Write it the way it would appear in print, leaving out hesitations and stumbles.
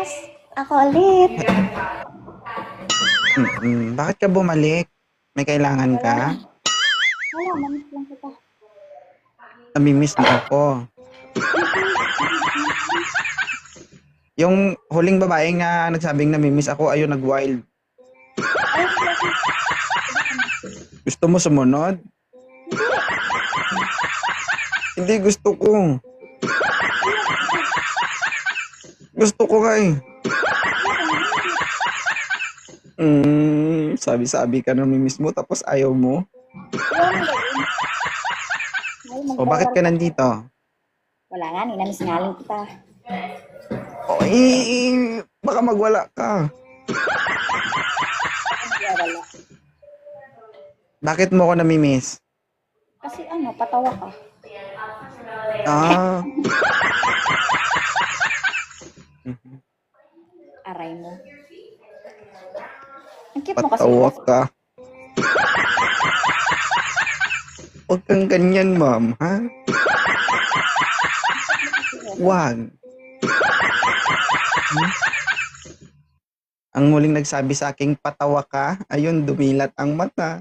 Boss, ako ulit. Bakit ka bumalik? May kailangan Wala ka? lang. Wala, namiss lang kita. Namimiss mo ako. Yung huling babae nga nagsabing namimiss ako, ayun nag-wild. Ay, sige. Gusto mo sumunod? Hindi gusto ko. Gusto ko nga eh. Sabi-sabi ka namimiss mo tapos ayaw mo. O bakit ka nandito? Wala nga, namiss nga lang kita. Baka magwala ka. Wala. Bakit mo ako namimiss? Kasi patawa ka. Ah. Aray mo. Ang cute mo kasi. Patawa ka. Huwag kang ganyan, ma'am, ha? Wag. Ang muling nagsabi sa aking patawa ka, ayun, dumilat ang mata.